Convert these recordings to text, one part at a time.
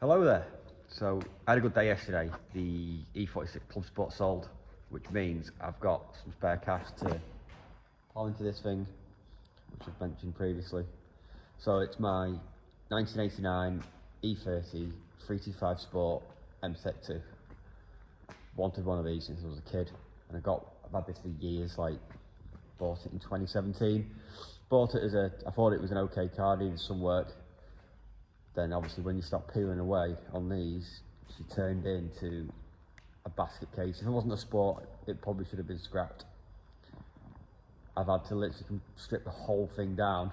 Hello there. So I had a good day yesterday. The E36 Club Sport sold, which means I've got some spare cash to plow into this thing, which I've mentioned previously. So it's my 1989 E30 325 Sport M-tec 2. Wanted one of these since I was a kid, and I've had this for years. Bought it in 2017. Bought it I thought it was an okay car, needed some work. Then obviously when you start peeling away on these, she turned into a basket case. If it wasn't a sport, it probably should have been scrapped. I've had to literally strip the whole thing down.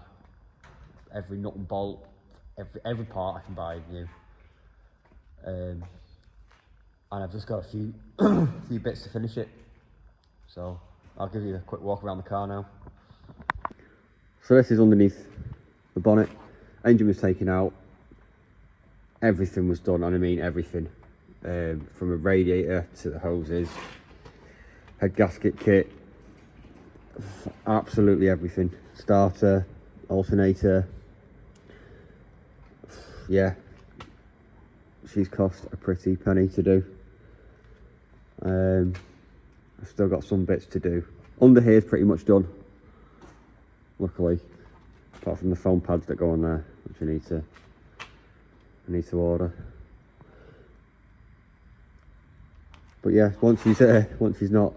Every nut and bolt, every part I can buy new. And I've just got a few few bits to finish it. So I'll give you a quick walk around the car now. So this is underneath the bonnet. Engine was taken out. Everything was done, and I mean everything. From a radiator to the hoses, head gasket kit, absolutely everything. Starter, alternator. Yeah, she's cost a pretty penny to do. I've still got some bits to do. Under here is pretty much done, luckily, apart from the foam pads that go on there, which I need to order. But yeah, once she's not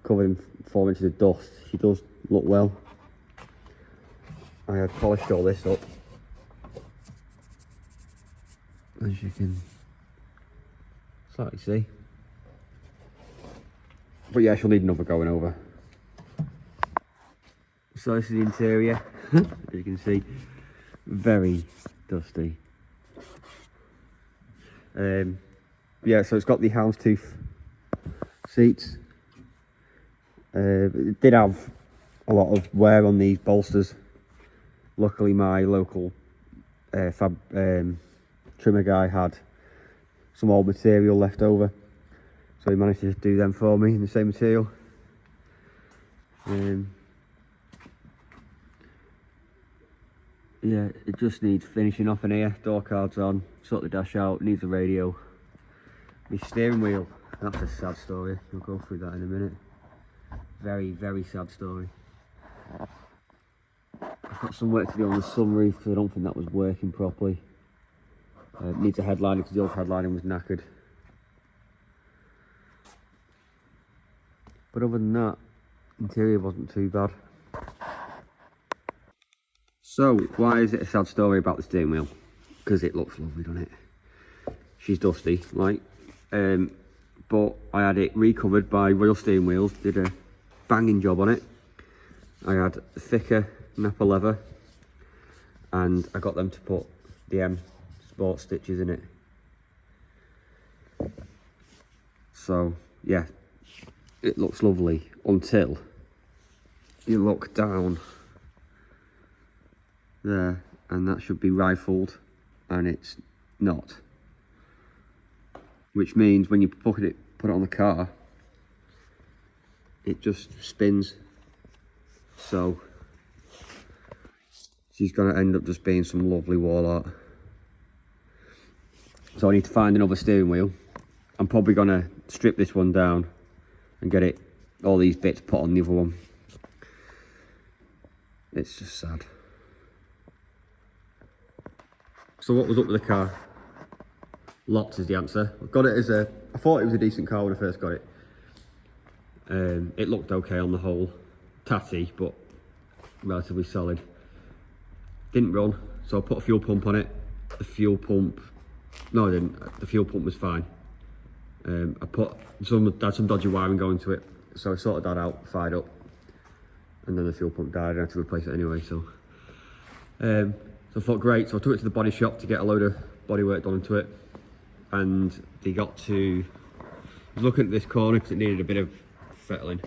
covered in 4 inches of dust, she does look well. I have polished all this up, as you can slightly see. But yeah, she'll need another going over. So this is the interior. As you can see, very dusty. Yeah, so it's got the houndstooth seats. It did have a lot of wear on these bolsters. Luckily my local trimmer guy had some old material left over, so he managed to do them for me in the same material. Yeah, it just needs finishing off in here. Door cards on, sort the dash out, needs a radio. My steering wheel, that's a sad story. We'll go through that in a minute. Very, very sad story. I've got some work to do on the sunroof because I don't think that was working properly. It needs a headlining because the old headlining was knackered. But other than that, interior wasn't too bad. So, why is it a sad story about the steering wheel? Because it looks lovely, doesn't it? She's dusty, like. But I had it recovered by Royal Steering Wheels, did a banging job on it. I had thicker Napa leather, and I got them to put the M Sport stitches in it. So, yeah, it looks lovely until you look down there, and that should be rifled, and it's not. Which means when you put it on the car, it just spins. So she's going to end up just being some lovely wall art. So I need to find another steering wheel. I'm probably going to strip this one down and get all these bits put on the other one. It's just sad. So what was up with the car? Lots is the answer. I got it I thought it was a decent car when I first got it. It looked okay on the whole. Tatty, but relatively solid. Didn't run, so I put a fuel pump on it. The fuel pump, no I didn't, the fuel pump was fine. I had some dodgy wiring going to it, so I sorted that out, fired up, and then the fuel pump died. I had to replace it anyway, so I thought great, so I took it to the body shop to get a load of bodywork done to it. And they I was looking at this corner because it needed a bit of fettling,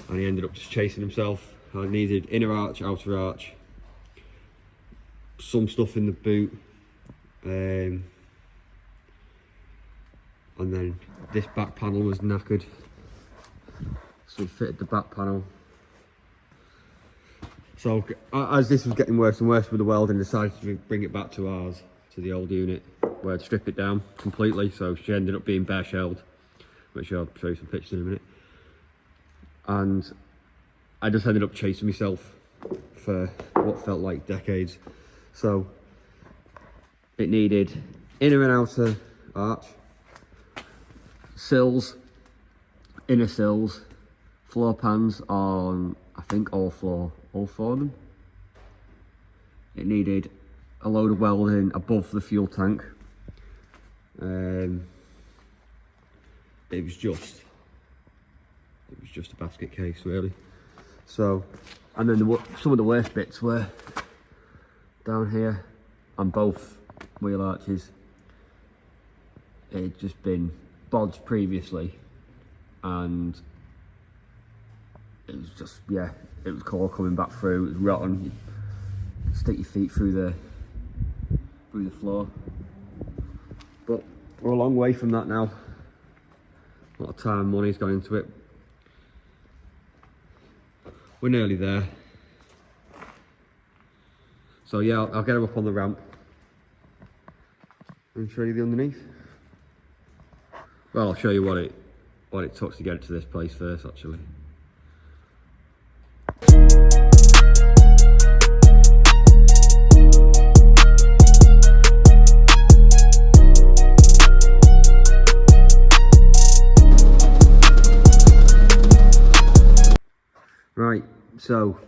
and he ended up just chasing himself. I needed inner arch, outer arch, some stuff in the boot, and then this back panel was knackered, so we fitted the back panel. So as this was getting worse and worse with the welding, I decided to bring it back to the old unit. where I'd strip it down completely, so she ended up being bare shelled, which I'll show you some pictures in a minute. And I just ended up chasing myself for what felt like decades. So it needed inner and outer arch, sills, inner sills, floor pans on, I think, all four of them. It needed a load of welding above the fuel tank. It was just a basket case, really. So, and then some of the worst bits were down here on both wheel arches. It had just been bodged previously, and it was just, yeah, it was all coming back through. It was rotten. You'd stick your feet through the floor. But we're a long way from that now. A lot of time and money's gone into it. We're nearly there. So yeah, I'll get her up on the ramp and show you the underneath. Well, I'll show you what it took to get it to this place first, actually. Right, so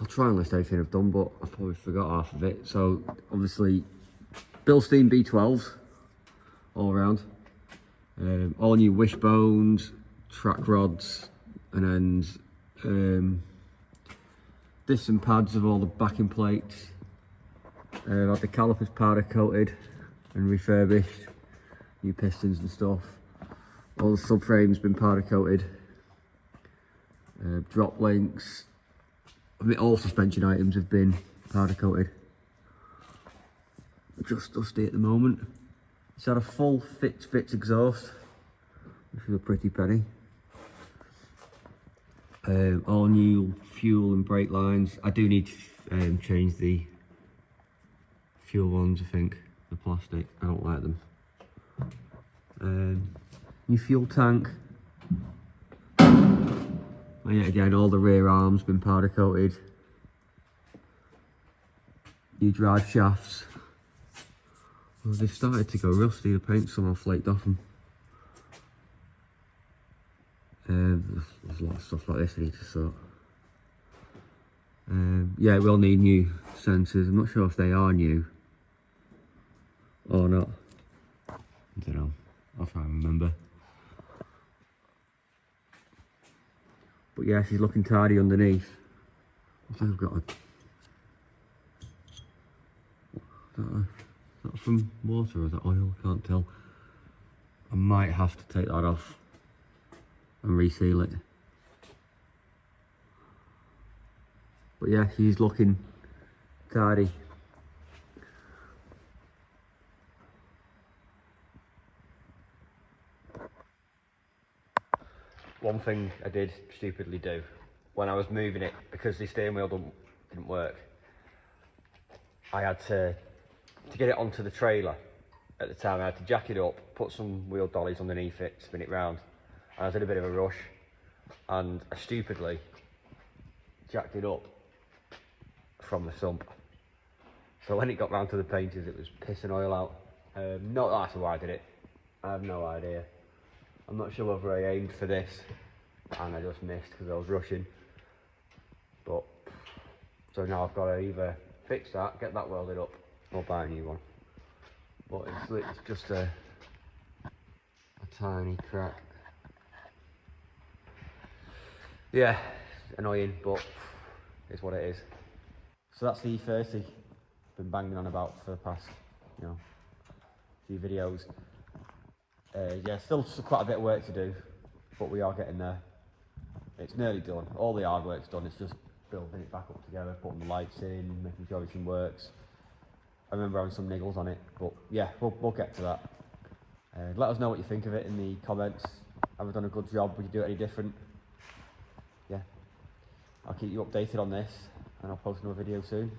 I'll try and list everything I've done, but I've probably forgot half of it. So obviously, Bilstein B12s all around, all new wishbones, track rods, and then discs and pads of all the backing plates. Had the calipers powder coated and refurbished, new pistons and stuff. All the subframes been powder coated. Drop links, I mean, all suspension items have been powder coated. Just dusty at the moment. It's had a full fixed bits exhaust, which is a pretty penny. All new fuel and brake lines. I do need to change the fuel ones, I think, the plastic. I don't like them. New fuel tank. And yet again, all the rear arms been powder coated. New drive shafts. Well, they've started to go rusty, the paint's somehow flaked off them. There's a lot of stuff like this I need to sort. Yeah, it will need new sensors. I'm not sure if they are new or not. I don't know, I'll try and remember. But yeah, she's looking tidy underneath. I think I've got is that from water or is that oil? I can't tell. I might have to take that off and reseal it. But yeah, she's looking tidy. One thing I did stupidly do when I was moving it, because the steering wheel didn't work, I had to get it onto the trailer at the time. I had to jack it up, put some wheel dollies underneath it, spin it round, and I was in a bit of a rush, and I stupidly jacked it up from the sump. So when it got round to the painters, it was pissing oil out. Not that's why I did it. I have no idea. I'm not sure whether I aimed for this and I just missed because I was rushing. But so now I've got to either fix that, get that welded up, or buy a new one. But it's just a tiny crack. Yeah, annoying, but it's what it is. So that's the E30. Been banging on about for the past, few videos. Yeah, still quite a bit of work to do, but we are getting there. It's nearly done. All the hard work's done. It's just building it back up together, putting the lights in, making sure everything works. I remember having some niggles on it, but yeah, we'll get to that. Let us know what you think of it in the comments. Have I done a good job? Would you do it any different? Yeah, I'll keep you updated on this, and I'll post another video soon.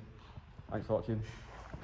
Thanks for watching.